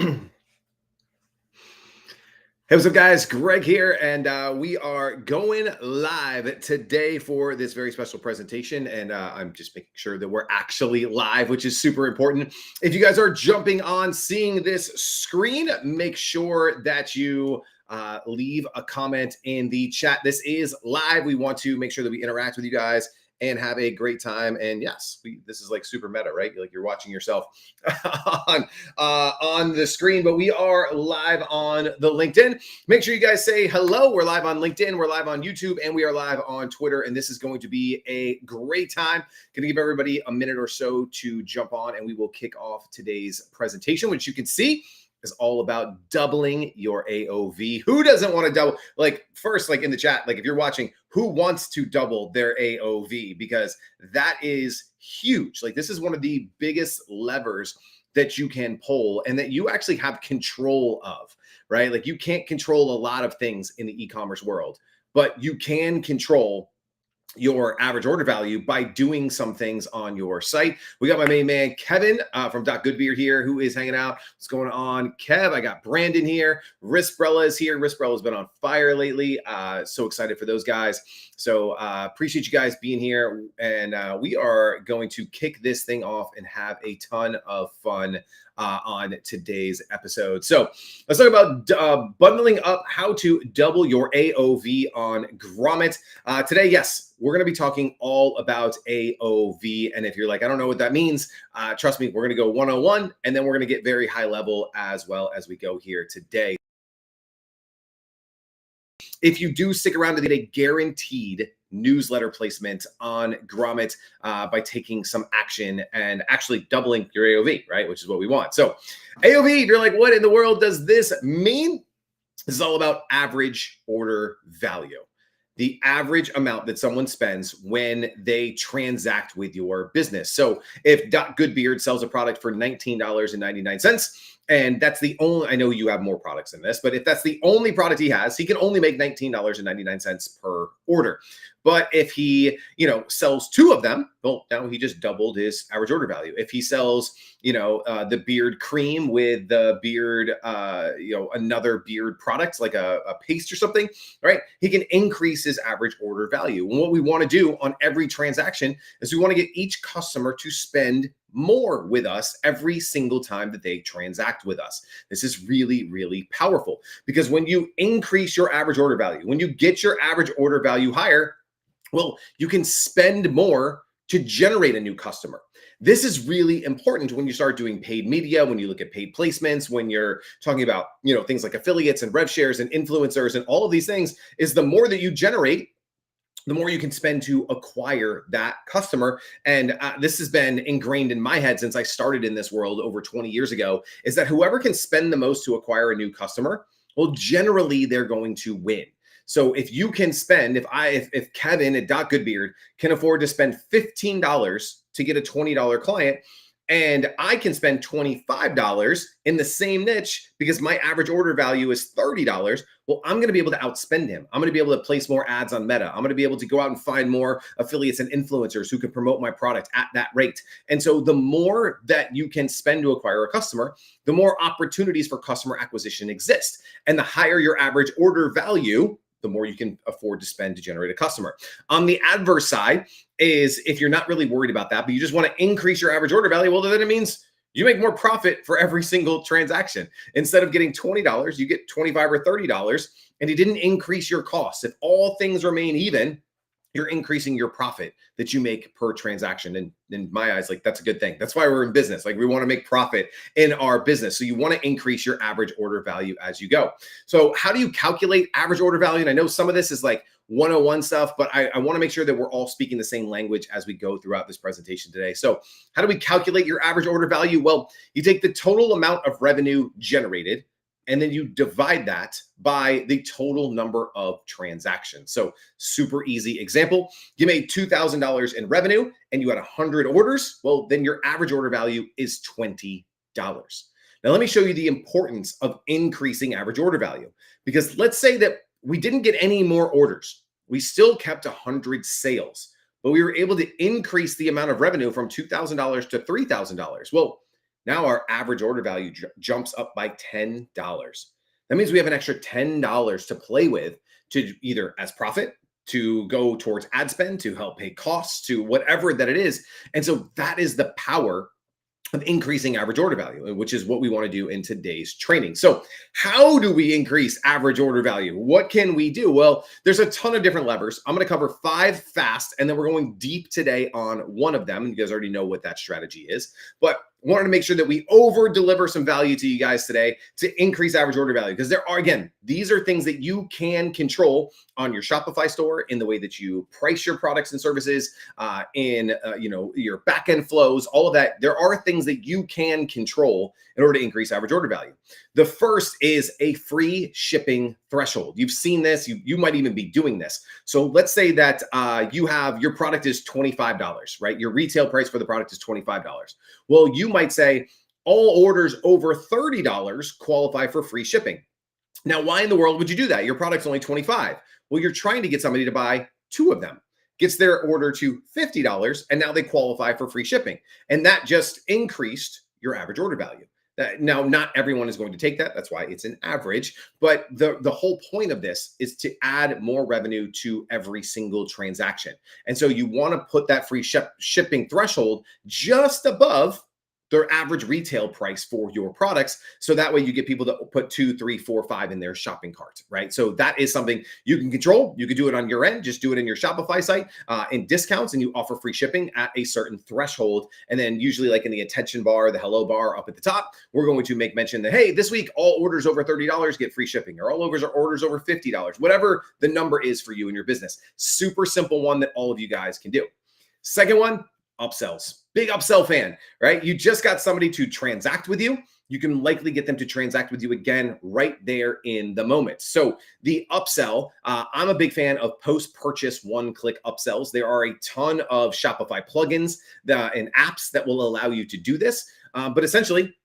Hey, what's up, guys? Greg here, and we are going live today for this very special presentation. And I'm just making sure that we're actually live, which is super important. If you guys are jumping on, seeing this screen, make sure that you leave a comment in the chat. This is live. We want to make sure that we interact with you guys and have a great time. And yes, this is like super meta, right? Like you're watching yourself on the screen, but we are live on the LinkedIn. Make sure you guys say hello. We're live on LinkedIn, we're live on YouTube, and we are live on Twitter. And this is going to be a great time. Going to give everybody a minute or so to jump on, and we will kick off today's presentation, which you can see is all about doubling your AOV. Who doesn't want to double? Like, first, like in the chat, like if you're watching, who wants to double their AOV? Because that is huge. Like, this is one of the biggest levers that you can pull and that you actually have control of, right? Like, you can't control a lot of things in the e-commerce world, but you can control your average order value by doing some things on your site. We got my main man, Kevin from Goodbeard here, who is hanging out. What's going on, Kev? I got Brandon here. Risbrella is here. Risbrella's been on fire lately. So excited for those guys. So appreciate you guys being here. And we are going to kick this thing off and have a ton of fun on today's episode. So let's talk about bundling up, how to double your AOV on Grommet. Today, yes, we're going to be talking all about AOV. And if you're like, I don't know what that means, trust me, we're going to go 101, and then we're going to get very high level as well as we go here today. If you do stick around to get a guaranteed newsletter placement on Grommet by taking some action and actually doubling your AOV, right? Which is what we want. So AOV, you're like, what in the world does this mean? This is all about average order value. The average amount that someone spends when they transact with your business. So if Goodbeard sells a product for $19.99, and that's the only, I know you have more products than this, but if that's the only product he has, he can only make $19.99 per order. But if he, sells two of them, well, now he just doubled his average order value. If he sells, the beard cream with the beard, another beard product, like a paste or something, right? He can increase his average order value. And what we want to do on every transaction is we want to get each customer to spend more with us every single time that they transact with us. This is really, really powerful, because when you increase your average order value, when you get your average order value higher, well, you can spend more to generate a new customer. This is really important when you start doing paid media, when you look at paid placements, when you're talking about, things like affiliates and rev shares and influencers and all of these things, is the more that you generate, the more you can spend to acquire that customer. And this has been ingrained in my head since I started in this world over 20 years ago, is that whoever can spend the most to acquire a new customer, well, generally they're going to win. So if you can spend, if Kevin at Goodbeard can afford to spend $15 to get a $20 client, and I can spend $25 in the same niche because my average order value is $30, well, I'm going to be able to outspend him. I'm going to be able to place more ads on Meta. I'm going to be able to go out and find more affiliates and influencers who can promote my product at that rate. And so the more that you can spend to acquire a customer, the more opportunities for customer acquisition exist. And the higher your average order value, the more you can afford to spend to generate a customer. On the adverse side is if you're not really worried about that, but you just want to increase your average order value, well, then it means you make more profit for every single transaction. Instead of getting $20, you get $25 or $30, and you didn't increase your costs. If all things remain even, you're increasing your profit that you make per transaction. And in my eyes, like, that's a good thing. That's why we're in business. Like, we want to make profit in our business. So you want to increase your average order value as you go. So how do you calculate average order value? And I know some of this is like 101 stuff, but I want to make sure that we're all speaking the same language as we go throughout this presentation today. So how do we calculate your average order value? Well, you take the total amount of revenue generated, and then you divide that by the total number of transactions. So super easy example. You made $2,000 in revenue and you had 100 orders. Well, then your average order value is $20. Now, let me show you the importance of increasing average order value, because let's say that we didn't get any more orders. We still kept 100 sales, but we were able to increase the amount of revenue from $2,000 to $3,000. Well, Now our average order value jumps up by $10. That means we have an extra $10 to play with to either as profit, to go towards ad spend, to help pay costs, to whatever that it is. And so that is the power of increasing average order value, which is what we want to do in today's training. So, how do we increase average order value? What can we do? Well, there's a ton of different levers. I'm going to cover 5 fast, and then we're going deep today on one of them. And you guys already know what that strategy is, but wanted to make sure that we over deliver some value to you guys today to increase average order value, because there are, again, these are things that you can control on your Shopify store, in the way that you price your products and services, in your backend flows, all of that. There are things that you can control in order to increase average order value. The first is a free shipping threshold. You've seen this. You might even be doing this. So let's say that your product is $25, right? Your retail price for the product is $25. Well, you might say all orders over $30 qualify for free shipping. Now, why in the world would you do that? Your product's only $25. Well, you're trying to get somebody to buy 2 of them. Gets their order to $50, and now they qualify for free shipping. And that just increased your average order value. Now, not everyone is going to take that. That's why it's an average. But the whole point of this is to add more revenue to every single transaction. And so you want to put that free shipping threshold just above their average retail price for your products. So that way you get people to put 2, 3, 4, 5 in their shopping cart, right? So that is something you can control. You can do it on your end. Just do it in your Shopify site in discounts, and you offer free shipping at a certain threshold. And then usually, like in the attention bar, the hello bar up at the top, we're going to make mention that, hey, this week, all orders over $30 get free shipping, or all orders over $50, whatever the number is for you in your business. Super simple one that all of you guys can do. Second one, upsells. Big upsell fan, right? You just got somebody to transact with you. You can likely get them to transact with you again right there in the moment. So the upsell, I'm a big fan of post-purchase one-click upsells. There are a ton of Shopify plugins and apps that will allow you to do this. But essentially,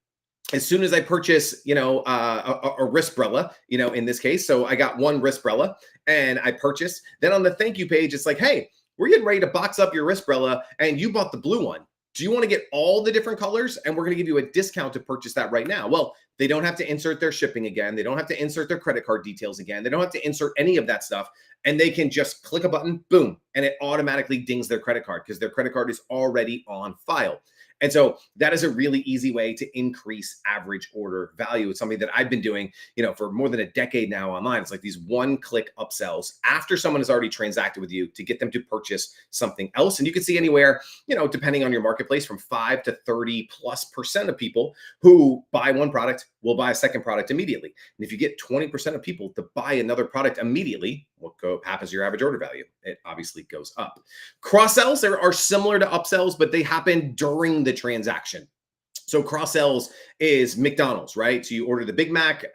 as soon as I purchase, a wristbrella, in this case, so I got one wristbrella and I purchased, then on the thank you page, it's like, hey, we're getting ready to box up your wristbrella and you bought the blue one. Do you want to get all the different colors? And we're going to give you a discount to purchase that right now. Well, they don't have to insert their shipping again. They don't have to insert their credit card details again. They don't have to insert any of that stuff. And they can just click a button, boom, and it automatically dings their credit card because their credit card is already on file. And so that is a really easy way to increase average order value. It's something that I've been doing, for more than a decade now online. It's like these one-click upsells after someone has already transacted with you to get them to purchase something else. And you can see anywhere, depending on your marketplace, from 5 to 30+% of people who buy one product will buy a second product immediately. And if you get 20% of people to buy another product immediately, what happens to your average order value? It obviously goes up. Cross-sells are similar to upsells, but they happen during the transaction. So cross-sells is McDonald's, right? So you order the Big Mac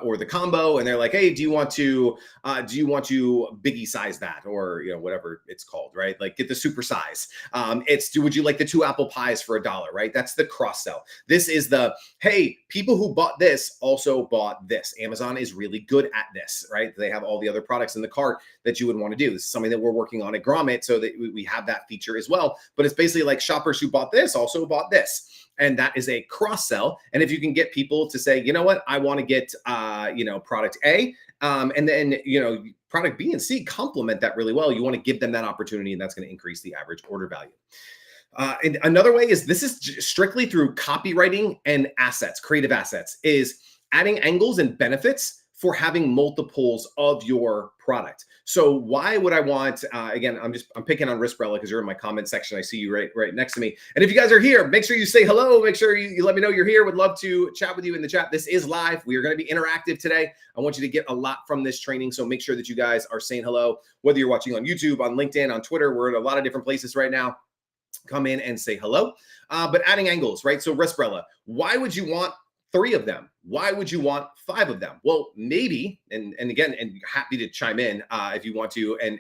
or the combo, and they're like, hey, do you want to biggie size that, or whatever it's called, right? Like get the super size. Would you like the 2 apple pies for $1, right? That's the cross-sell. This is the, hey, people who bought this also bought this. Amazon is really good at this, right? They have all the other products in the cart that you would want to do. This is something that we're working on at Grommet, so that we have that feature as well. But it's basically like shoppers who bought this also bought this. And that is a cross sell. And if you can get people to say, you know what, I want to get, product A, and then, product B and C complement that really well. You want to give them that opportunity, and that's going to increase the average order value. And another way is, this is strictly through copywriting and assets, creative assets, is adding angles and benefits for having multiples of your product. So why would I want, again, I'm picking on wristbrella because you're in my comment section. I see you right next to me. And if you guys are here, make sure you say hello. Make sure you let me know you're here. Would love to chat with you in the chat. This is live. We are going to be interactive today. I want you to get a lot from this training. So make sure that you guys are saying hello, whether you're watching on YouTube, on LinkedIn, on Twitter. We're in a lot of different places right now. Come in and say hello. But adding angles, right? So wristbrella, why would you want 3 of them? Why would you want 5 of them? Well, maybe, and again, and happy to chime in if you want to and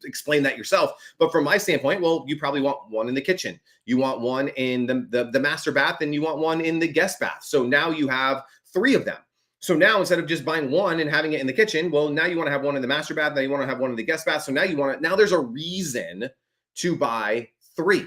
explain that yourself. But from my standpoint, well, you probably want one in the kitchen. You want one in the master bath, and you want one in the guest bath. So now you have 3 of them. So now instead of just buying one and having it in the kitchen, well, now you want to have one in the master bath. Now you want to have one in the guest bath. So now there's a reason to buy 3.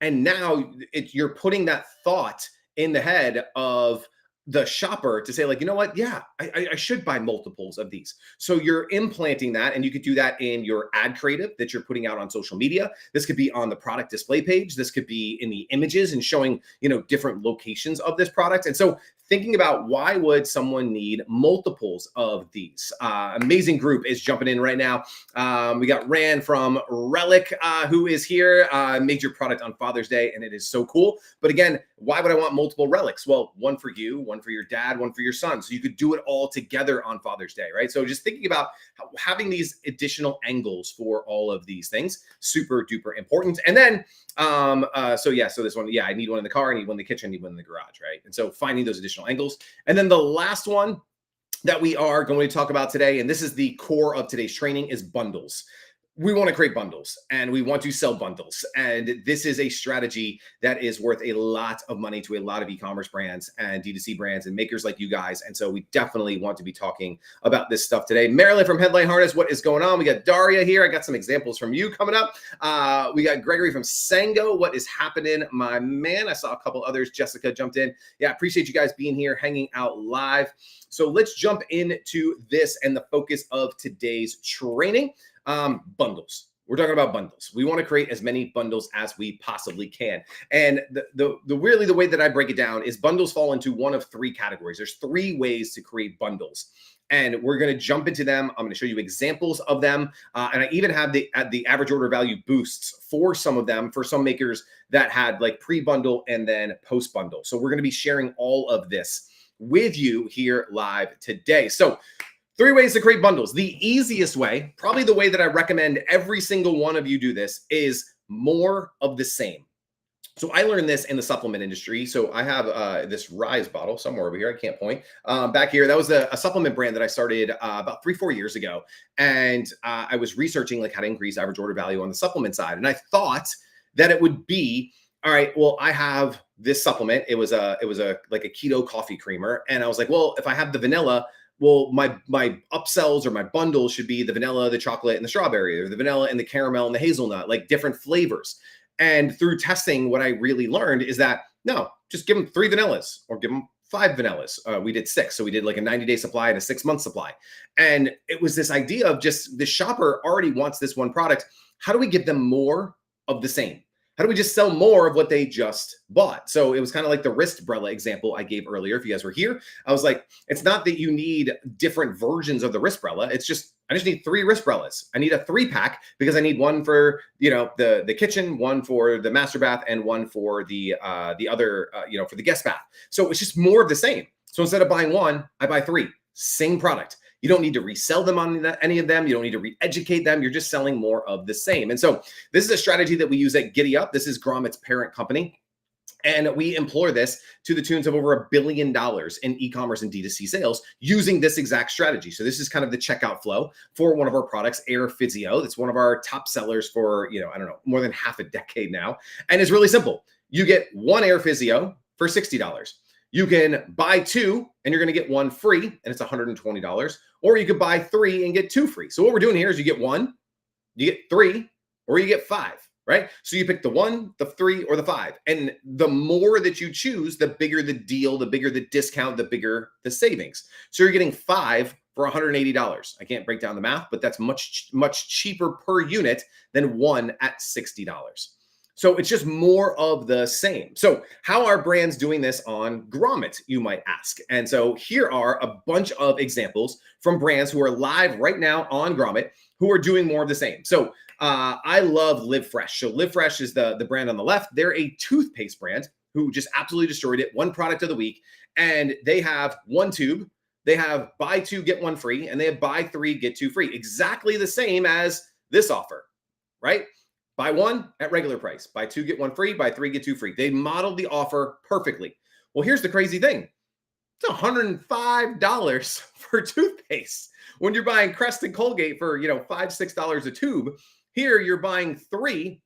And now you're putting that thought in the head of the shopper to say, like, you know what? Yeah, I should buy multiples of these. So you're implanting that, and you could do that in your ad creative that you're putting out on social media. This could be on the product display page. This could be in the images and showing, different locations of this product. And so thinking about why would someone need multiples of these? Amazing group is jumping in right now. We got Rand from Relic who is here. Made your product on Father's Day, and it is so cool. But again, why would I want multiple relics? Well, one for you, one for your dad, one for your son. So you could do it all together on Father's Day, right? So just thinking about having these additional angles for all of these things, super duper important. And then, so this one, I need one in the car, I need one in the kitchen, I need one in the garage, right? And so finding those additional angles. And then the last one that we are going to talk about today, and this is the core of today's training, is bundles. We want to create bundles, and we want to sell bundles. And this is a strategy that is worth a lot of money to a lot of e-commerce brands and D2C brands and makers like you guys. And so we definitely want to be talking about this stuff today. Marilyn from Headline Harness, what is going on? We got Daria here. I got some examples from you coming up. We got Gregory from Sango. What is happening, my man? I saw a couple others. Jessica jumped in. Yeah, appreciate you guys being here, hanging out live. So let's jump into this and the focus of today's training. Bundles. We're talking about bundles. We want to create as many bundles as we possibly can. And the way that I break it down is bundles fall into one of three categories. There's three ways to create bundles, and we're going to jump into them. I'm going to show you examples of them. And I even have the average order value boosts for some of them, for some makers that had like pre-bundle and then post-bundle. So we're going to be sharing all of this with you here live today. So 3 ways to create bundles. The easiest way, probably the way that I recommend every single one of you do this, is more of the same. So I learned this in the supplement industry. So I have this Rise bottle somewhere over here. I can't point. Back here, that was a supplement brand that I started about 3-4 years ago. And I was researching like how to increase average order value on the supplement side. And I thought that it would be, all right, well, I have this supplement. It was like a keto coffee creamer. And I was like, well, if I have the vanilla, well, my upsells or my bundles should be the vanilla, the chocolate, and the strawberry, or the vanilla and the caramel and the hazelnut, like different flavors. And through testing, what I really learned is that, no, just give them 3 vanillas or give them 5 vanillas. We did 6. So we did like a 90-day supply and a 6-month supply. And it was this idea of just the shopper already wants this one product. How do we give them more of the same? How do we just sell more of what they just bought? So it was kind of like the wristbrella example I gave earlier. If you guys were here, I was like, it's not that you need different versions of the wristbrella. It's just, I just need 3 wristbrellas. I need a 3-pack because I need one for, the kitchen, one for the master bath, and one for the other, for the guest bath. So it's just more of the same. So instead of buying 1, I buy 3, same product. You don't need to resell them on any of them. You don't need to re-educate them. You're just selling more of the same. And so this is a strategy that we use at Giddy Up. This is Grommet's parent company. And we employ this to the tunes of over $1 billion in e-commerce and D2C sales using this exact strategy. So this is kind of the checkout flow for one of our products, Air Physio. That's one of our top sellers for, more than half a decade now. And it's really simple. You get 1 Air Physio for $60. You can buy 2 and you're going to get 1 free, and it's $120. Or you could buy 3 and get 2 free. So what we're doing here is you get 1, you get 3, or you get 5, right? So you pick the 1, the 3, or the 5. And the more that you choose, the bigger the deal, the bigger the discount, the bigger the savings. So you're getting 5 for $180. I can't break down the math, but that's much, much cheaper per unit than 1 at $60. So it's just more of the same. So how are brands doing this on Grommet, you might ask? And so here are a bunch of examples from brands who are live right now on Grommet who are doing more of the same. So I love Live Fresh. So Live Fresh is the brand on the left. They're a toothpaste brand who just absolutely destroyed it. 1 product of the week. And they have 1 tube. They have buy 2, get 1 free. And they have buy 3, get 2 free. Exactly the same as this offer, right? Buy 1 at regular price, buy 2, get 1 free, buy 3, get 2 free. They modeled the offer perfectly. Well, here's the crazy thing. It's $105 for toothpaste. When you're buying Crest and Colgate for, $5, $6 a tube, here you're buying 3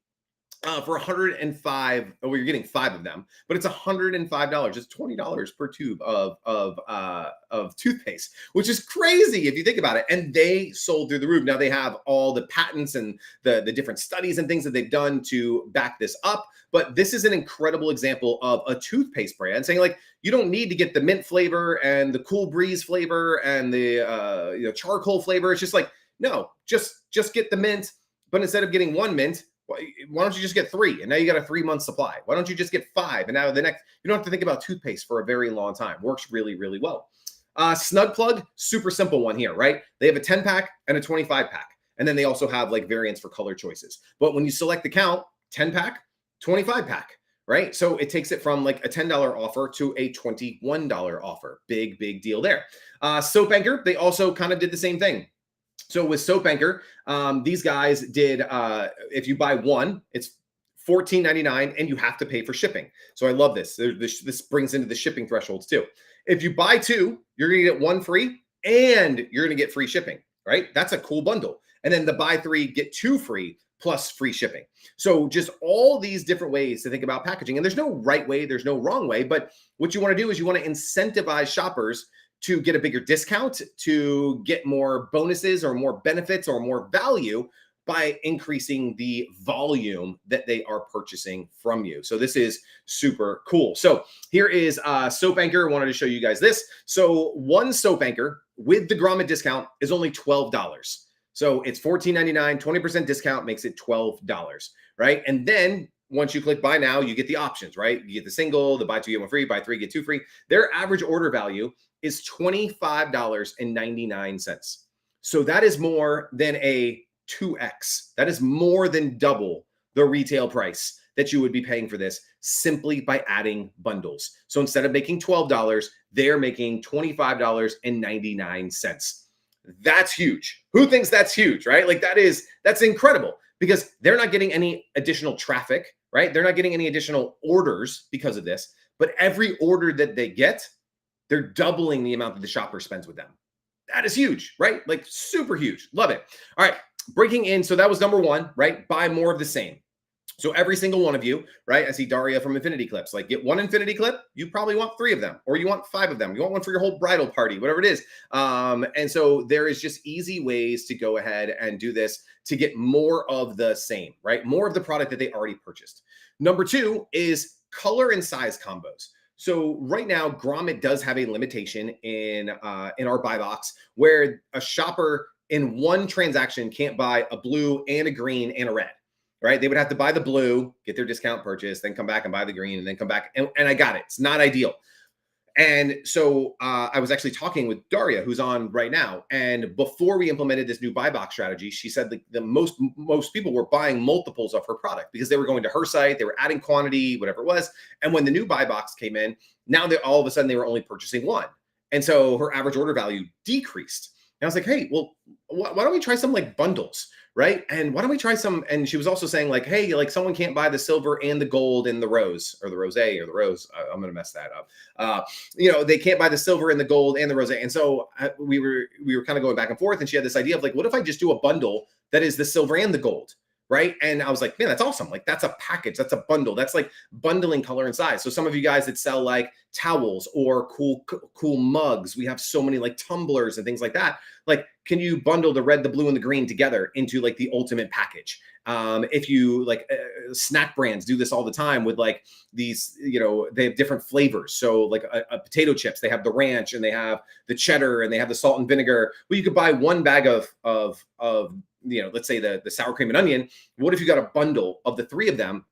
for 105. Oh, you're getting 5 of them, but it's $105. It's $20 per tube of toothpaste, which is crazy if you think about it. And they sold through the roof. Now they have all the patents and the different studies and things that they've done to back this up. But this is an incredible example of a toothpaste brand saying, like, you don't need to get the mint flavor and the cool breeze flavor and the charcoal flavor. It's just like, no, just get the mint. But instead of getting 1 mint, why don't you just get 3? And now you got a 3-month supply. Why don't you just get 5? And now the next, you don't have to think about toothpaste for a very long time. Works really, really well. Snug Plug, super simple one here, right? They have a 10-pack and a 25-pack. And then they also have like variants for color choices. But when you select the count, 10-pack, 25-pack, right? So it takes it from like a $10 offer to a $21 offer. Big, big deal there. Soap Anchor, they also kind of did the same thing. So with Soap Anchor, these guys did, if you buy 1, it's $14.99 and you have to pay for shipping. So I love this. This brings into the shipping thresholds too. If you buy 2, you're going to get 1 free and you're going to get free shipping, right? That's a cool bundle. And then the buy 3, get 2 free plus free shipping. So just all these different ways to think about packaging. And there's no right way, there's no wrong way. But what you want to do is you want to incentivize shoppers to get a bigger discount, to get more bonuses or more benefits or more value by increasing the volume that they are purchasing from you. So this is super cool. So here is Soap Anchor. I wanted to show you guys this. So 1 Soap Anchor with the Grommet discount is only $12. So it's $14.99, 20% discount makes it $12, right? And then once you click buy now, you get the options, right? You get the single, the buy 2, get 1 free, buy 3, get 2 free. Their average order value is $25.99. So that is more than a 2x. That is more than double the retail price that you would be paying for this simply by adding bundles. So instead of making $12, they're making $25.99. That's huge. Who thinks that's huge, right? Like that's incredible because they're not getting any additional traffic, right? They're not getting any additional orders because of this, but every order that they get, they're doubling the amount that the shopper spends with them. That is huge, right? Like super huge. Love it. All right. Breaking in. So that was number 1, right? Buy more of the same. So every single one of you, right? I see Daria from Infinity Clips, like get 1 Infinity Clip. You probably want 3 of them, or you want 5 of them. You want one for your whole bridal party, whatever it is. And so there is just easy ways to go ahead and do this to get more of the same, right? More of the product that they already purchased. Number 2 is color and size combos. So right now, Grommet does have a limitation in our buy box where a shopper in one transaction can't buy a blue and a green and a red, right? They would have to buy the blue, get their discount purchase, then come back and buy the green, and then come back. And I got it. It's not ideal. And so I was actually talking with Daria, who's on right now. And before we implemented this new buy box strategy, she said the most people were buying multiples of her product because they were going to her site, they were adding quantity, whatever it was. And when the new buy box came in, now they all of a sudden they were only purchasing 1. And so her average order value decreased. And I was like, hey, well, why don't we try some like bundles, right? And why don't we try some? And she was also saying like, hey, like someone can't buy the silver and the gold and the rose or the rosé or the rose. I'm going to mess that up. They can't buy the silver and the gold and the rosé. And so we were kind of going back and forth. And she had this idea of like, what if I just do a bundle that is the silver and the gold? Right. And I was like, man, that's awesome. Like that's a package. That's a bundle. That's like bundling color and size. So some of you guys that sell like towels or cool mugs, we have so many like tumblers and things like that. Like, can you bundle the red, the blue, and the green together into like the ultimate package? If you like snack brands do this all the time with like these, they have different flavors. So like a potato chips, they have the ranch and they have the cheddar and they have the salt and vinegar. Well, you could buy 1 bag of let's say the sour cream and onion. What if you got a bundle of the 3 of them?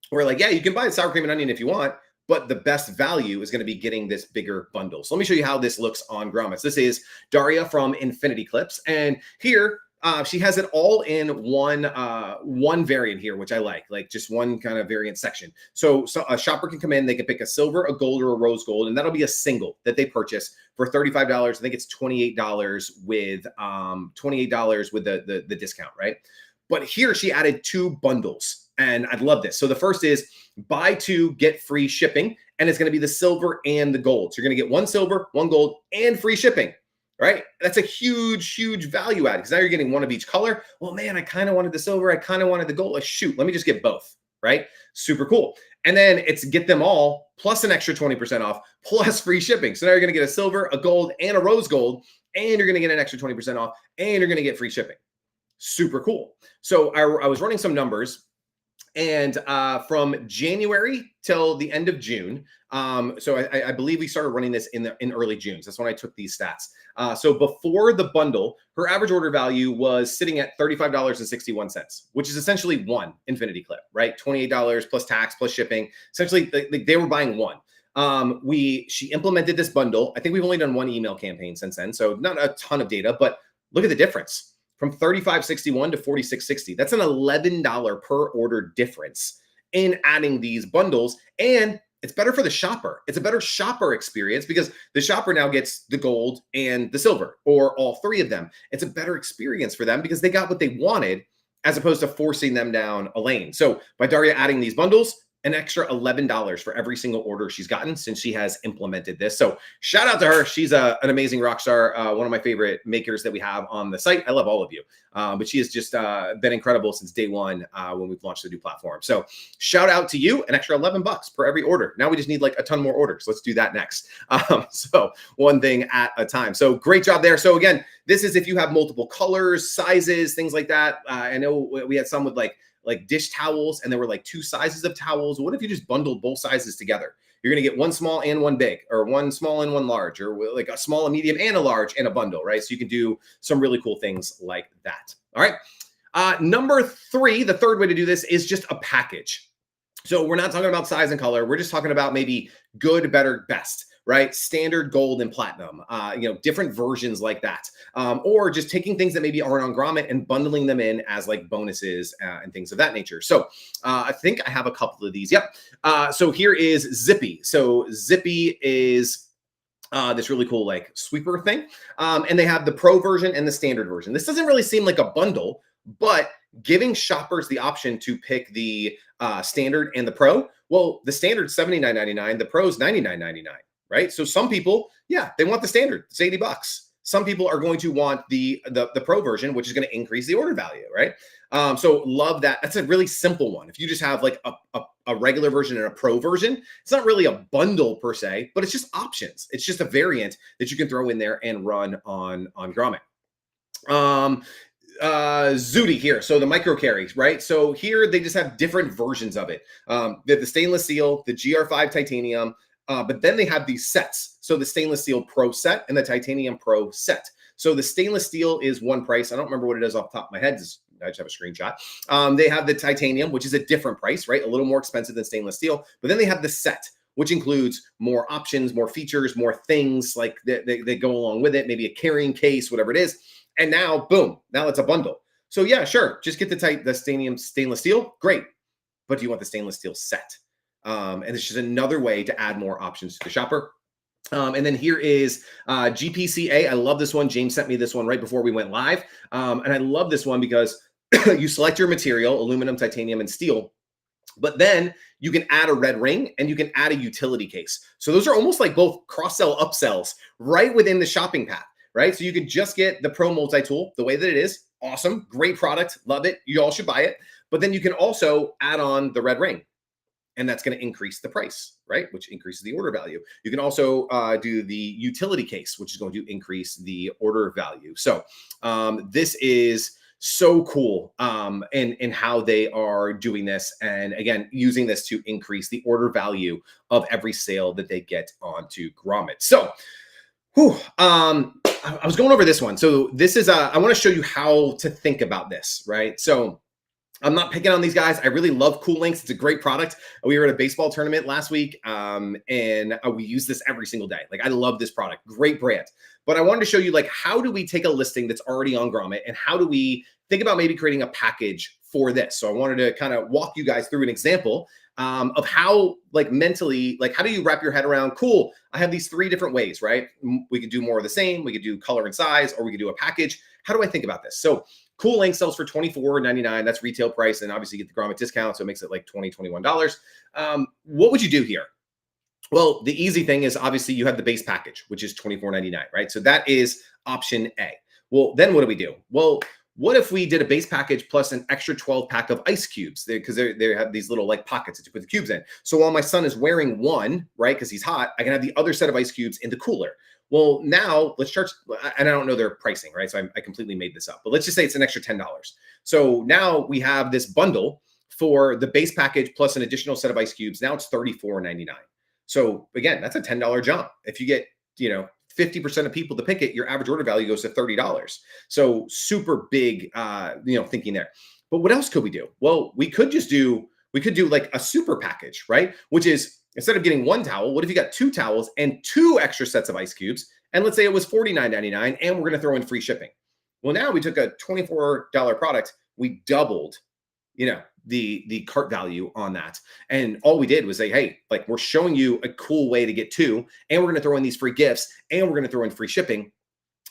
Where like, yeah, you can buy the sour cream and onion if you want, but the best value is going to be getting this bigger bundle. So let me show you how this looks on Grommet. This is Daria from Infinity Clips. And here she has it all in one variant here, which I like just one kind of variant section. So a shopper can come in, they can pick a silver, a gold, or a rose gold, and that'll be a single that they purchase for $35. I think it's $28 with the discount, right? But here she added 2 bundles, and I'd love this. So the first is buy 2, get free shipping, and it's going to be the silver and the gold. So you're going to get 1 silver, 1 gold, and free shipping. Right? That's a huge, huge value add because now you're getting 1 of each color. Well, man, I kind of wanted the silver. I kind of wanted the gold. Like, shoot, let me just get both. right? Super cool. And then it's get them all plus an extra 20% off plus free shipping. So now you're going to get a silver, a gold, and a rose gold, and you're going to get an extra 20% off, and you're going to get free shipping. Super cool. So I was running some numbers, and from January till the end of June, so I believe we started running this in early June. So that's when I took these stats. So before the bundle, her average order value was sitting at $35.61, which is essentially one infinity clip, right? $28 plus tax plus shipping. Essentially, they were buying one. She implemented this bundle. I think we've only done one email campaign since then, so not a ton of data, but look at the difference. From $35.61 to $46.60. That's an $11 per order difference in adding these bundles. And it's better for the shopper. It's a better shopper experience because the shopper now gets the gold and the silver, or all three of them. It's a better experience for them because they got what they wanted as opposed to forcing them down a lane. So by Daria adding these bundles, an extra $11 for every single order she's gotten since she has implemented this. So shout out to her. She's an amazing rock star, one of my favorite makers that we have on the site. I love all of you, but she has just been incredible since day one when we've launched the new platform. So shout out to you, an extra $11 per every order. Now we just need like a ton more orders. Let's do that next. So one thing at a time. So great job there. So again, this is if you have multiple colors, sizes, things like that. I know we had some with like dish towels, and there were like two sizes of towels. What if you just bundled both sizes together? You're going to get one small and one big, or one small and one large, or like a small, a medium, and a large in a bundle, right? So you can do some really cool things like that. All right. Number three, the third way to do this is just a package. So we're not talking about size and color. We're just talking about maybe good, better, best, right? Standard, gold, and platinum, different versions like that. Or just taking things that maybe aren't on Grommet and bundling them in as like bonuses and things of that nature. So I think I have a couple of these. Yep. So here is Zippy. So Zippy is this really cool like sweeper thing. And they have the pro version and the standard version. This doesn't really seem like a bundle, but giving shoppers the option to pick the standard and the pro. Well, the standard $79.99, the pro is $99.99. Right? So some people, they want the standard. It's $80. Some people are going to want the pro version, which is going to increase the order value, right? So love that. That's a really simple one. If you just have like a regular version and a pro version, it's not really a bundle per se, but it's just options. It's just a variant that you can throw in there and run on Grommet. Zooty here. So the micro carries, right? So here they just have different versions of it. They have the stainless steel, the GR5 titanium, but then they have these sets. So the stainless steel pro set and the titanium pro set. So the stainless steel is one price. I don't remember what it is off the top of my head. I just have a screenshot. They have the titanium, which is a different price, right? A little more expensive than stainless steel. But then they have the set, which includes more options, more features, more things like that go along with it. Maybe a carrying case, whatever it is. And now, boom, now it's a bundle. So yeah, sure. Just get the stainless steel. Great. But do you want the stainless steel set? And it's just another way to add more options to the shopper. And then here is GPCA. I love this one. James sent me this one right before we went live. And I love this one because you select your material, aluminum, titanium, and steel. But then you can add a red ring and you can add a utility case. So those are almost like both cross-sell upsells right within the shopping path, right? So you could just get the Pro Multi-Tool the way that it is. Awesome. Great product. Love it. You all should buy it. But then you can also add on the red ring. And that's going to increase the price, right? Which increases the order value. You can also do the utility case, which is going to increase the order value. So this is so cool in how they are doing this. And again, using this to increase the order value of every sale that they get onto Grommet. So I was going over this one. So this is, I want to show you how to think about this, right? So I'm not picking on these guys. I really love Cool Links. It's a great product. We were at a baseball tournament last week, and we use this every single day. Like, I love this product. Great brand. But I wanted to show you, like, how do we take a listing that's already on Grommet, and how do we think about maybe creating a package for this? So I wanted to kind of walk you guys through an example of how, like, mentally, like, how do you wrap your head around, cool, I have these three different ways, right? We could do more of the same. We could do color and size, or we could do a package. How do I think about this? So Cool Link sells for $24.99. That's retail price. And obviously you get the Grommet discount. So it makes it like $20, $21. What would you do here? Well, the easy thing is obviously you have the base package, which is $24.99, right? So that is option A. Well, then what do? Well, what if we did a base package plus an extra 12 pack of ice cubes? Because they have these little like pockets that you put the cubes in. So while my son is wearing one, right, because he's hot, I can have the other set of ice cubes in the cooler. Well, now let's charge, and I don't know their pricing, right? So I completely made this up, but let's just say it's an extra $10. So now we have this bundle for the base package plus an additional set of ice cubes. Now it's $34.99. So again, that's a $10 jump. If you get, 50% of people to pick it, your average order value goes to $30. So super big, thinking there. But what else could we do? Well, we could do like a super package, right? Which is, instead of getting one towel, what if you got 2 towels and 2 extra sets of ice cubes? And let's say it was $49.99 and we're going to throw in free shipping. Well, now we took a $24 product, we doubled, the cart value on that. And all we did was say, hey, like, we're showing you a cool way to get 2, and we're going to throw in these free gifts, and we're going to throw in free shipping.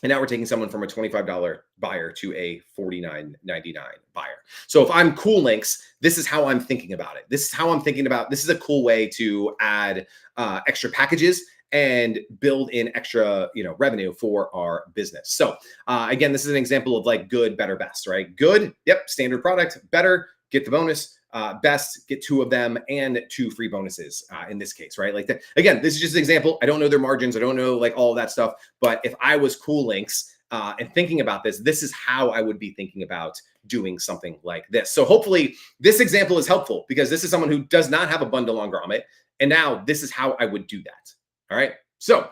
And now we're taking someone from a $25 buyer to a $49.99 buyer. So if I'm Cool Links, this is how I'm thinking about it. This is a cool way to add extra packages and build in extra, revenue for our business. So again, this is an example of like good, better, best, right? Good, yep, standard product. Better, get the bonus. Best, get 2 of them and 2 free bonuses in this case, right? Like that. Again, this is just an example. I don't know their margins. I don't know like all of that stuff. But if I was Cool Links and thinking about this is how I would be thinking about doing something like this. So hopefully this example is helpful, because this is someone who does not have a bundle on Grommet. And now this is how I would do that. All right. So,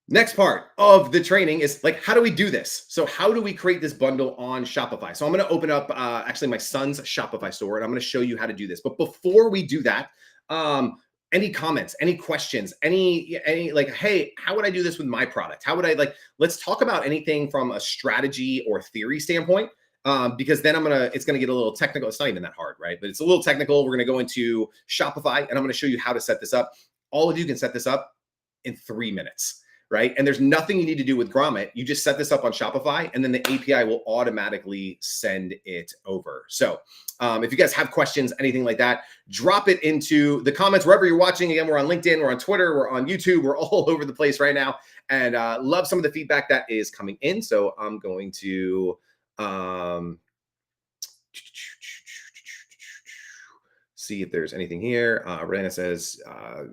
next part of the training is like, how do we do this? So how do we create this bundle on Shopify? So I'm going to open up actually my son's Shopify store, and I'm going to show you how to do this. But before we do that, any comments, any questions, any like, hey, how would I do this with my product? How would I let's talk about anything from a strategy or theory standpoint. Because then it's going to get a little technical. It's not even that hard, right? But it's a little technical. We're going to go into Shopify, and I'm going to show you how to set this up. All of you can set this up in 3 minutes, right? And there's nothing you need to do with Grommet. You just set this up on Shopify, and then the API will automatically send it over. So if you guys have questions, anything like that, drop it into the comments wherever you're watching. Again, we're on LinkedIn, we're on Twitter, we're on YouTube, we're all over the place right now, and love some of the feedback that is coming in. So I'm going to see if there's anything here. Rana says,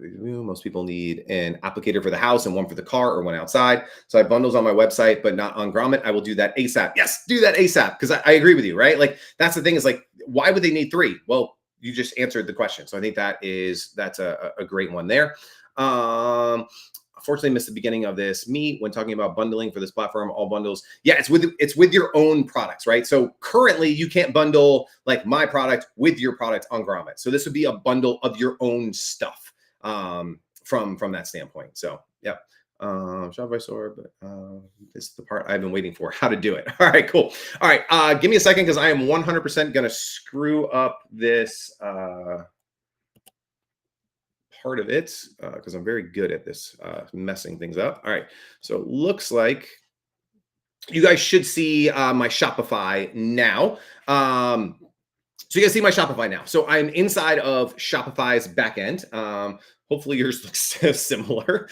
most people need an applicator for the house and one for the car or one outside. So I have bundles on my website, but not on Grommet. I will do that ASAP. Yes, do that ASAP. Because I agree with you, right? Like, that's the thing, is like, why would they need 3? Well, you just answered the question. So I think that's a great one there. Unfortunately, missed the beginning of this meet when talking about bundling for this platform. All bundles, yeah, it's with your own products, right? So currently, you can't bundle like my product with your product on Grommet. So this would be a bundle of your own stuff from that standpoint. So yeah, Shopify store, but this is the part I've been waiting for. How to do it? All right, cool. All right, give me a second, because I am 100% gonna screw up this. Part of it, because I'm very good at this, messing things up. All right, so it looks like you guys should see my Shopify now. So you guys see my Shopify now. So I'm inside of Shopify's backend. Hopefully yours looks similar.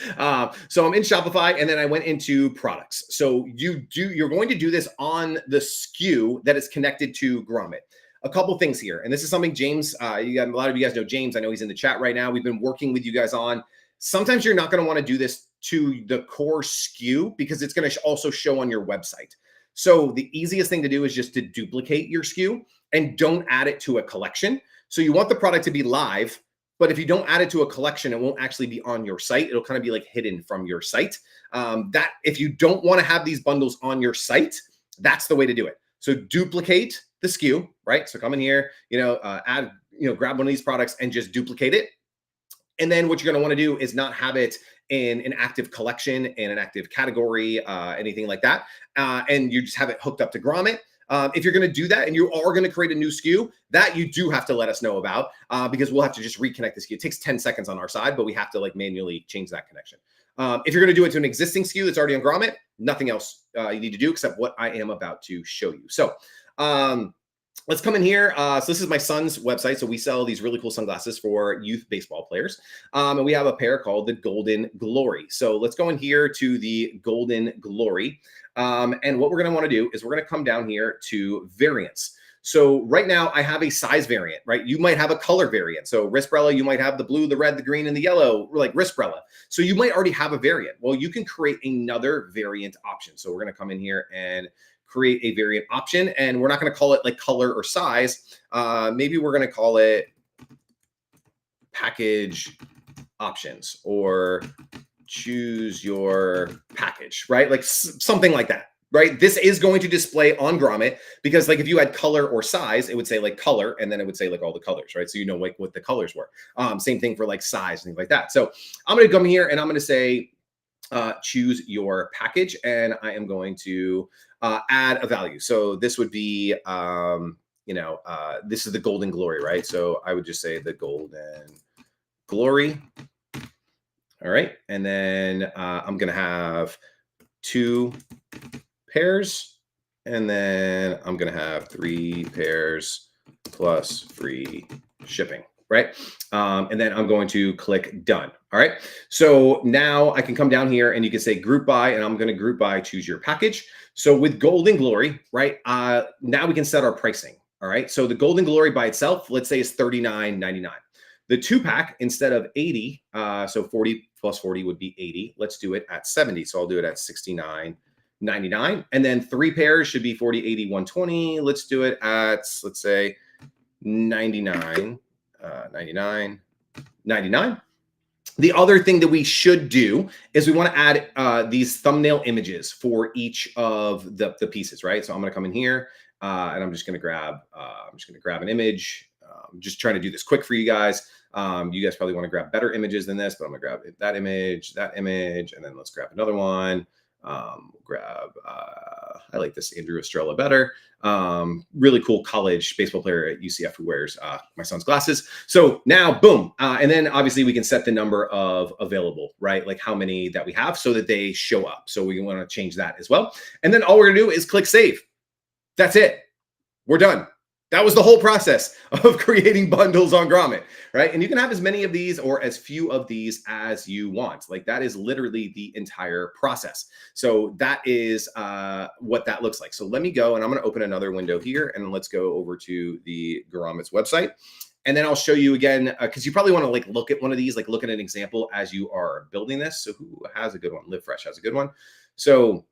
So I'm in Shopify, and then I went into products. So you're going to do this on the SKU that is connected to Grommet. A couple things here, and this is something James, a lot of you guys know James. I know he's in the chat right now. We've been working with you guys on. Sometimes you're not going to want to do this to the core SKU, because it's going to also show on your website. So the easiest thing to do is just to duplicate your SKU and don't add it to a collection. So you want the product to be live, but if you don't add it to a collection, it won't actually be on your site. It'll kind of be like hidden from your site. That if you don't want to have these bundles on your site, that's the way to do it. So duplicate the SKU, right? So come in here, add, grab one of these products and just duplicate it. And then what you're going to want to do is not have it in an active collection, in an active category, anything like that. And you just have it hooked up to Grommet. If you're going to do that and you are going to create a new SKU, that you do have to let us know about, because we'll have to just reconnect the SKU. It takes 10 seconds on our side, but we have to manually change that connection. If you're going to do it to an existing SKU that's already on Grommet, nothing else you need to do except what I am about to show you. So let's come in here. So this is my son's website. So we sell these really cool sunglasses for youth baseball players. And we have a pair called the Golden Glory. So let's go in here to the Golden Glory. And what we're going to want to do is we're going to come down here to variants. So right now I have a size variant, right? You might have a color variant. So Wristbrella, you might have the blue, the red, the green, and the yellow, like Wristbrella. So you might already have a variant. Well, you can create another variant option. So we're going to come in here and create a variant option, and we're not going to call it like color or size. Maybe we're going to call it package options or choose your package, right? Like something like that, right? This is going to display on Grommet because like if you had color or size, it would say like color, and then it would say like all the colors, right? So you know like what the colors were. Same thing for like size and things like that. So I'm going to come here and I'm going to say choose your package, and I am going to add a value. So this would be, this is the Golden Glory, right? So I would just say the Golden Glory. All right. And then I'm going to have 2 pairs, and then I'm going to have 3 pairs plus free shipping. Right. And then I'm going to click done. All right. So now I can come down here and you can say group by, and I'm going to group by choose your package. So with Golden Glory, right, now we can set our pricing. All right. So the Golden Glory by itself, let's say is $39.99. The 2-pack, instead of 80, so 40 plus 40 would be 80. Let's do it at 70. So I'll do it at $69.99. And then 3 pairs should be 40, 80, 120. Let's do it at, let's say 99. 99. The other thing that we should do is we want to add these thumbnail images for each of the pieces, right? So I'm going to come in here and I'm just going to grab an image. I'm just trying to do this quick for you guys. You guys probably want to grab better images than this, but I'm going to grab that image, and then let's grab another one. I like this Andrew Estrella better. Really cool college baseball player at UCF who wears my son's glasses. So now, boom. And then obviously we can set the number of available, right? Like how many that we have so that they show up. So we want to change that as well. And then all we're going to do is click save. That's it. We're done. That was the whole process of creating bundles on Grommet, right? And you can have as many of these or as few of these as you want. Like that is literally the entire process. So that is what that looks like. So let me go and I'm going to open another window here and let's go over to the Grommet's website. And then I'll show you again, because you probably want to like look at one of these, like look at an example as you are building this. So who has a good one? Live Fresh has a good one. So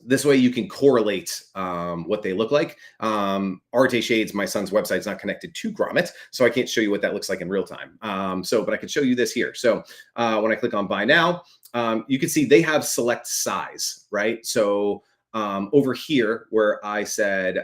this way you can correlate what they look like. Arte Shades, my son's website, is not connected to Grommet, so I can't show you what that looks like in real time. But I can show you this here. So when I click on buy now, you can see they have select size, right? So over here where I said,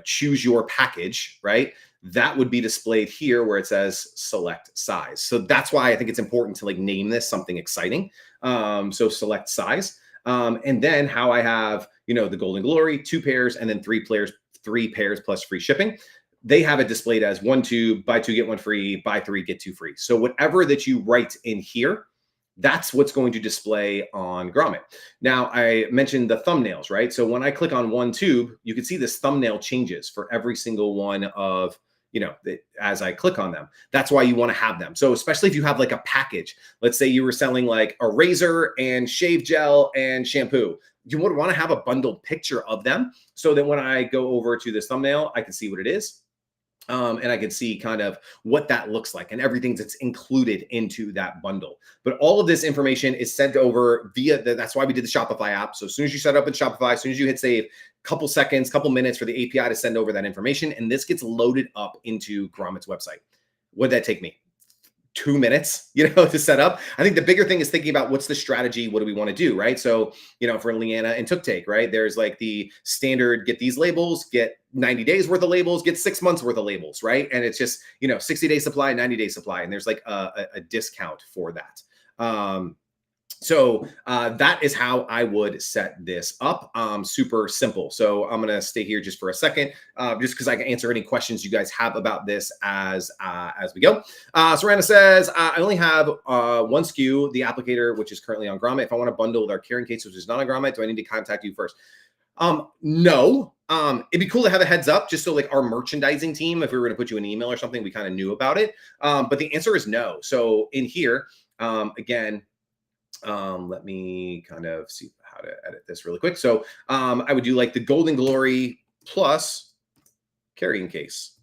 choose your package, right? That would be displayed here where it says select size. So that's why I think it's important to like name this something exciting. So select size. And then how I have, the Golden Glory, 2 pairs, and then 3 pairs plus free shipping. They have it displayed as 1, 2, buy 2, get 1 free, buy 3, get 2 free. So whatever that you write in here, that's what's going to display on Grommet. Now I mentioned the thumbnails, right? So when I click on one tube, you can see this thumbnail changes for every single one of, as I click on them. That's why you want to have them. So especially if you have like a package, let's say you were selling like a razor and shave gel and shampoo, you would want to have a bundled picture of them so that when I go over to this thumbnail, I can see what it is. And I can see kind of what that looks like and everything that's included into that bundle. But all of this information is sent over via that's why we did the Shopify app. So as soon as you set up in Shopify, as soon as you hit save, couple seconds, couple minutes for the API to send over that information. And this gets loaded up into Grommet's website. Would that take me 2 minutes, to set up? I think the bigger thing is thinking about what's the strategy, what do we want to do, right? So, for Leanna and Took, right? There's like the standard, get these labels, get 90 days worth of labels, get 6 months worth of labels, right? And it's just, 60-day supply, 90-day supply. And there's like a discount for that. So that is how I would set this up. Super simple. So I'm going to stay here just for a second, just because I can answer any questions you guys have about this as we go. Sorana says, I only have one SKU, the applicator, which is currently on Grommet. If I want to bundle with our carrying case, which is not on Grommet, do I need to contact you first? No. It'd be cool to have a heads up just so like our merchandising team, if we were going to put you an email or something, we kind of knew about it. But the answer is no. So in here, again, let me kind of see how to edit this really quick. So I would do like the Golden Glory plus carrying case.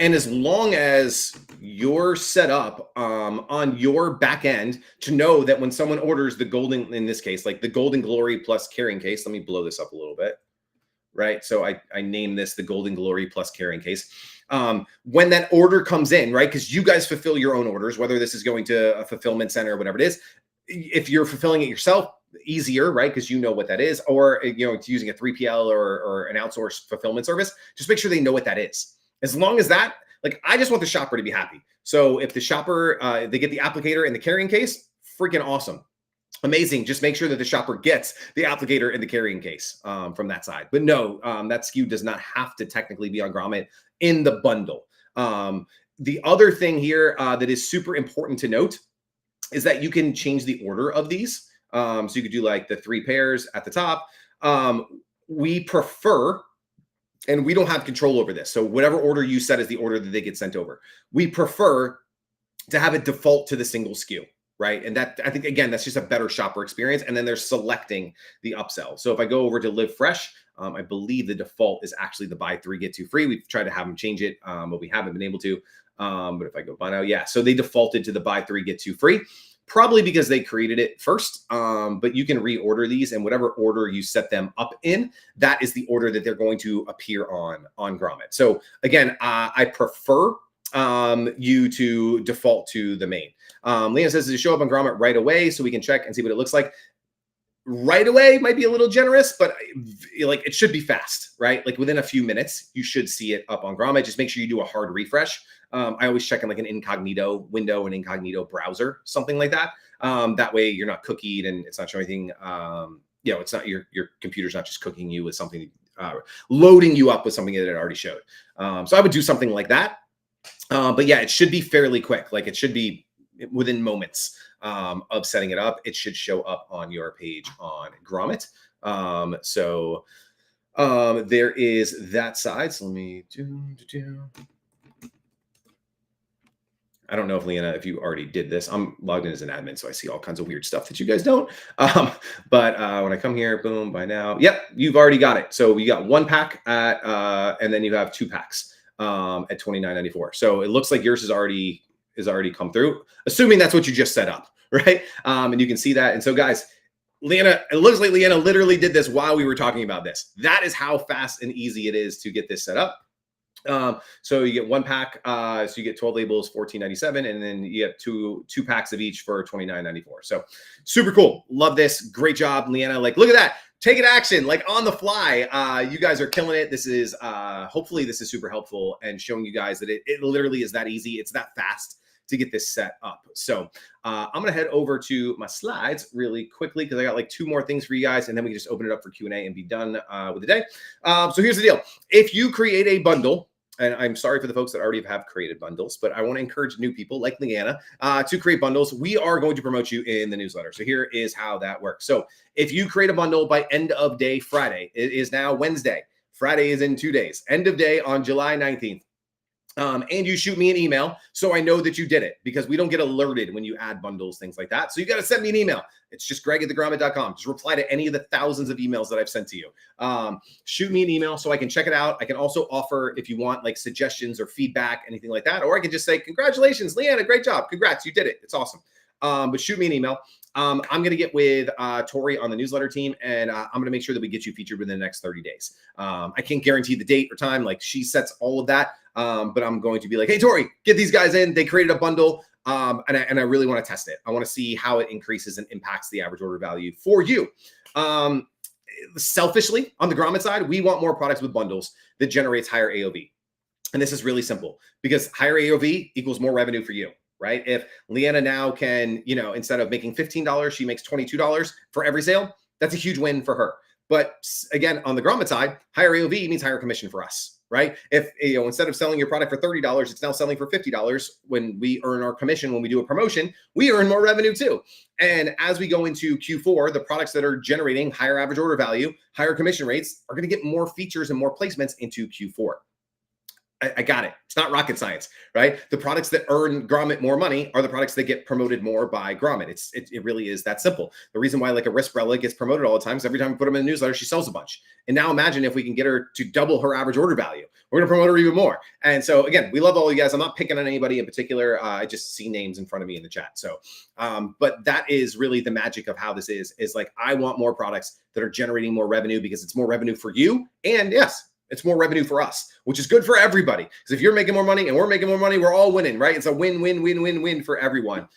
And as long as you're set up on your back end to know that when someone orders the golden, in this case, like the Golden Glory plus carrying case, let me blow this up a little bit, right? So I name this the Golden Glory plus carrying case. When that order comes in, right? Because you guys fulfill your own orders, whether this is going to a fulfillment center or whatever it is. If you're fulfilling it yourself, easier, right? Because you know what that is, or it's using a 3PL or an outsourced fulfillment service. Just make sure they know what that is. As long as that, like, I just want the shopper to be happy. So if the shopper, they get the applicator and the carrying case, freaking awesome. Amazing. Just make sure that the shopper gets the applicator and the carrying case from that side. But no, that SKU does not have to technically be on Grommet in the bundle. The other thing here that is super important to note is that you can change the order of these. So you could do like the 3 pairs at the top. We prefer, and we don't have control over this, so whatever order you set is the order that they get sent over. We prefer to have it default to the single SKU, right? And that, I think, again, that's just a better shopper experience. And then they're selecting the upsell. So if I go over to Live Fresh, I believe the default is actually the buy 3, get 2 free. We've tried to have them change it, but we haven't been able to. But if I go buy now, yeah. So they defaulted to the buy 3, get 2 free. Probably because they created it first, but you can reorder these, and whatever order you set them up in, that is the order that they're going to appear on Grommet. So again, I prefer you to default to the main. Leanna says to show up on Grommet right away so we can check and see what it looks like. Right away might be a little generous, but like it should be fast, right? Like within a few minutes, you should see it up on Grommet. Just make sure you do a hard refresh. I always check in like an incognito window, an incognito browser, something like that. That way you're not cookied and it's not showing anything. It's not your computer's not just cooking you with something, loading you up with something that it already showed. So I would do something like that. But yeah, it should be fairly quick. Like it should be within moments of setting it up. It should show up on your page on Grommet. So there is that side. So let me do. I don't know if Leanna, if you already did this. I'm logged in as an admin, so I see all kinds of weird stuff that you guys don't. But when I come here, boom, by now, yep, you've already got it. So we got 1 pack at, and then you have 2 packs at $29.94. So it looks like yours is already come through, assuming that's what you just set up, right? And you can see that. And so guys, Leanna, it looks like Leanna literally did this while we were talking about this. That is how fast and easy it is to get this set up. So you get 1 pack, so you get 12 labels, $14.97, and then you get two packs of each for $29.94. So super cool. Love this. Great job, Leanna. Like, look at that. Taking action, like on the fly. You guys are killing it. This is, hopefully this is super helpful and showing you guys that it literally is that easy. It's that fast to get this set up. So I'm going to head over to my slides really quickly because I got like 2 more things for you guys, and then we can just open it up for Q&A and be done with the day. So here's the deal. If you create a bundle, and I'm sorry for the folks that already have created bundles, but I want to encourage new people like Leanna to create bundles. We are going to promote you in the newsletter. So here is how that works. So if you create a bundle by end of day Friday, it is now Wednesday. Friday is in 2 days. End of day on July 19th. And you shoot me an email so I know that you did it, because we don't get alerted when you add bundles, things like that. So you got to send me an email. It's just greg@thegrommet.com. Just reply to any of the thousands of emails that I've sent to you. Shoot me an email so I can check it out. I can also offer, if you want, like suggestions or feedback, anything like that. Or I can just say, congratulations, Leanna, great job. Congrats, you did it. It's awesome. But shoot me an email. I'm going to get with Tori on the newsletter team, and I'm going to make sure that we get you featured within the next 30 days. I can't guarantee the date or time. Like, she sets all of that. But I'm going to be like, hey, Tori, get these guys in. They created a bundle, and I really want to test it. I want to see how it increases and impacts the average order value for you. Selfishly, on the Grommet side, we want more products with bundles that generates higher AOV. And this is really simple, because higher AOV equals more revenue for you. Right? If Leanna now can, instead of making $15, she makes $22 for every sale, that's a huge win for her. But again, on the Grommet side, higher AOV means higher commission for us, right? If instead of selling your product for $30, it's now selling for $50. When we earn our commission, when we do a promotion, we earn more revenue too. And as we go into Q4, the products that are generating higher average order value, higher commission rates are going to get more features and more placements into Q4. I got it. It's not rocket science, right? The products that earn Grommet more money are the products that get promoted more by Grommet. It really is that simple. The reason why like a Risprella gets promoted all the time is every time we put them in the newsletter, she sells a bunch. And now imagine if we can get her to double her average order value. We're going to promote her even more. And so again, we love all you guys. I'm not picking on anybody in particular. I just see names in front of me in the chat. So, but that is really the magic of how this is like, I want more products that are generating more revenue because it's more revenue for you. And yes, it's more revenue for us, which is good for everybody. Because if you're making more money and we're making more money, we're all winning, right? It's a win, win, win, win, win for everyone.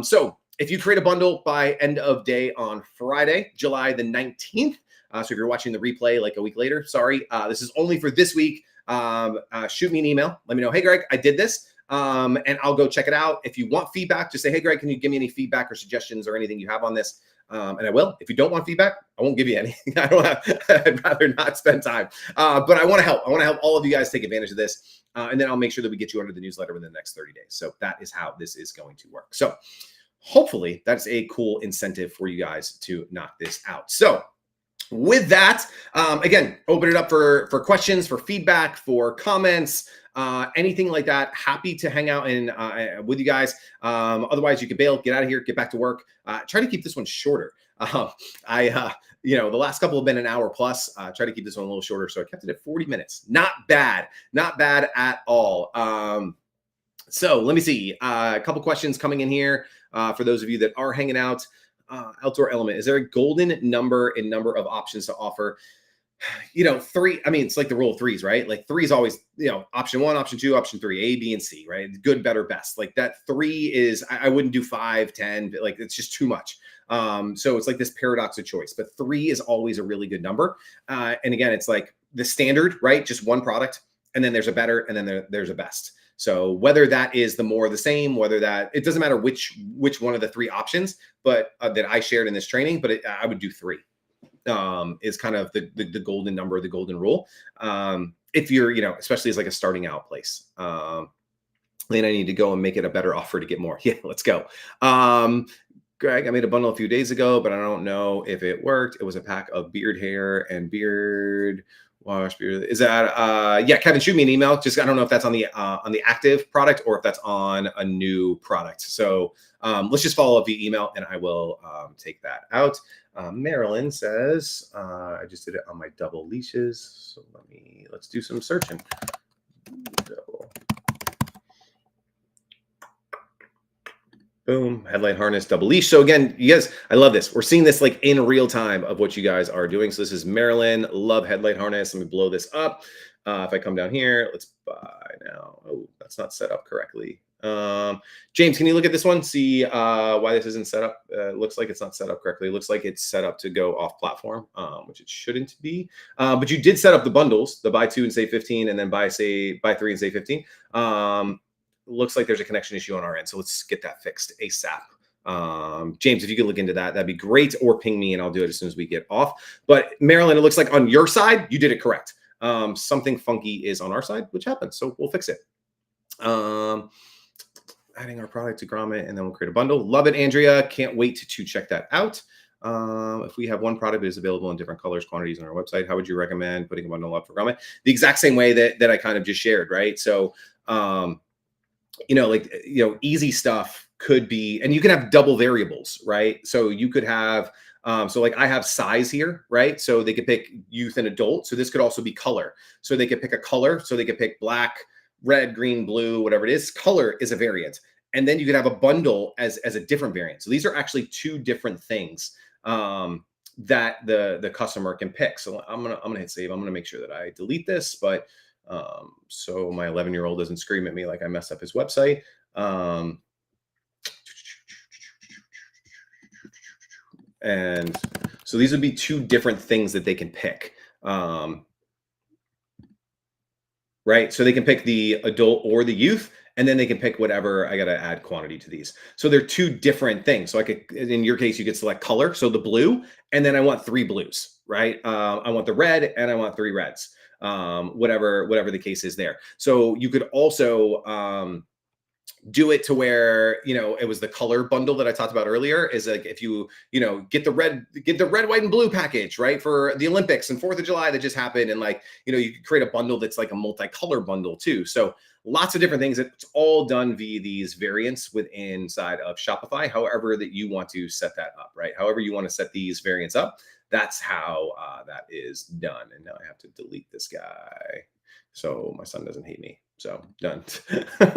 So if you create a bundle by end of day on Friday, July the 19th, so if you're watching the replay like a week later, sorry, this is only for this week. Shoot me an email. Let me know, hey, Greg, I did this. And I'll go check it out. If you want feedback, just say, hey, Greg, can you give me any feedback or suggestions or anything you have on this? And I will. If you don't want feedback, I won't give you any. I'd rather not spend time. But I want to help. I want to help all of you guys take advantage of this. And then I'll make sure that we get you under the newsletter within the next 30 days. So that is how this is going to work. So hopefully that's a cool incentive for you guys to knock this out. So with that, again, open it up for questions, for feedback, for comments, anything like that. Happy to hang out and with you guys. Otherwise, you can bail, get out of here, get back to work. Try to keep this one shorter. The last couple have been an hour plus. Try to keep this one a little shorter, so I kept it at 40 minutes. Not bad at all. So let me see. A couple questions coming in here for those of you that are hanging out. Outdoor element. Is there a golden number in number of options to offer? 3, I mean, it's like the rule of threes, right? Like 3 is always, option 1, option 2, option 3, A, B, and C, right? Good, better, best. Like that 3 is, I wouldn't do 5, 10, like it's just too much. So it's like this paradox of choice, but 3 is always a really good number. And again, it's like the standard, right? Just one product, and then there's a better, and then there's a best. So whether that is the more of the same, whether that, it doesn't matter which one of the 3 options, but that I shared in this training, but I would do 3. Is kind of the golden number, the golden rule. If you're, especially as like a starting out place. Then I need to go and make it a better offer to get more. Yeah, let's go. Greg, I made a bundle a few days ago, but I don't know if it worked. It was a pack of beard hair and beard wash. Beard. Is that, yeah, Kevin, shoot me an email. Just, I don't know if that's on the active product or if that's on a new product. So let's just follow up via email and I will take that out. Marilyn says, I just did it on my double leashes. So let's do some searching. Double. Boom, headlight harness, double leash. So again, you guys, I love this. We're seeing this like in real time of what you guys are doing. So this is Marilyn, love headlight harness. Let me blow this up. If I come down here, let's buy now. Oh, that's not set up correctly. James, can you look at this one? See why this isn't set up? Looks like it's not set up correctly. It looks like it's set up to go off platform, which it shouldn't be. But you did set up the bundles, the buy 2 and save 15, and then buy 3 and save 15. Looks like there's a connection issue on our end. So let's get that fixed ASAP. James, if you could look into that, that'd be great. Or ping me and I'll do it as soon as we get off. But Marilyn, it looks like on your side, you did it correct. Something funky is on our side, which happens. So we'll fix it. Adding our product to Grommet and then we'll create a bundle. Love it, Andrea. Can't wait to check that out. If we have one product that is available in different colors, quantities on our website, how would you recommend putting a bundle up for Grommet? The exact same way that I kind of just shared, right? So, easy stuff could be, and you can have double variables, right? So you could have, so like I have size here, right? So they could pick youth and adult. So this could also be color. So they could pick a color. So they could pick black, red, green, blue, whatever it is. Color is a variant. And then you could have a bundle as a different variant. So these are actually 2 different things that the customer can pick. So I'm gonna hit save. I'm gonna make sure that I delete this, but so my 11-year-old doesn't scream at me like I messed up his website. And so these would be 2 different things that they can pick. Right? So they can pick the adult or the youth, and then they can pick whatever. I got to add quantity to these. So they're 2 different things. So I could, in your case, you could select color. So the blue, and then I want 3 blues, right? I want the red and I want 3 reds. whatever the case is there. So you could also do it to where, it was the color bundle that I talked about earlier, is like, if you get the red, white and blue package, right, for the Olympics and 4th of July that just happened. And like, you could create a bundle that's like a multicolor bundle too. So lots of different things. It's all done via these variants inside of Shopify, however that you want to set that up, right? However you want to set these variants up, that's how that is done. And now I have to delete this guy so my son doesn't hate me. So done. Got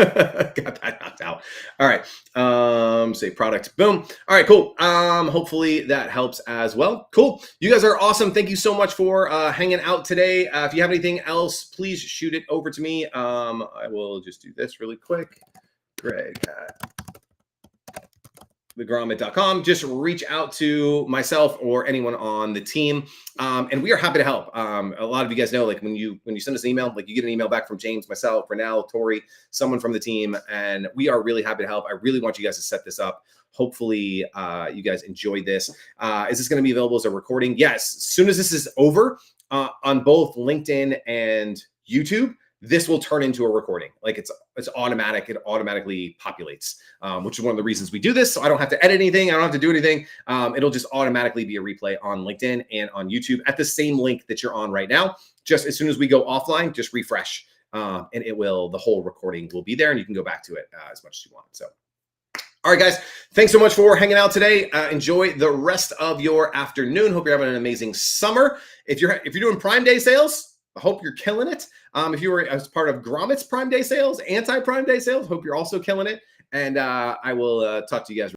that knocked out. All right. Say product. Boom. All right, cool. Hopefully that helps as well. Cool. You guys are awesome. Thank you so much for hanging out today. If you have anything else, please shoot it over to me. I will just do this really quick. Greg at thegrommet.com. Just reach out to myself or anyone on the team, and we are happy to help. A lot of you guys know, like when you send us an email, like you get an email back from James, myself, Renell, Tori, someone from the team, and we are really happy to help. I really want you guys to set this up. Hopefully you guys enjoyed this. Is this going to be available as a recording? Yes. As soon as this is over on both LinkedIn and YouTube, this will turn into a recording. Like it's automatic. It automatically populates, which is one of the reasons we do this. So I don't have to edit anything. I don't have to do anything. It'll just automatically be a replay on LinkedIn and on YouTube at the same link that you're on right now. Just as soon as we go offline, just refresh, and the whole recording will be there, and you can go back to it as much as you want. So, all right, guys, thanks so much for hanging out today. Enjoy the rest of your afternoon. Hope you're having an amazing summer. If you're doing Prime Day sales, I hope you're killing it. If you were as part of Grommet's Prime Day sales, anti-Prime Day sales, hope you're also killing it. And I will talk to you guys.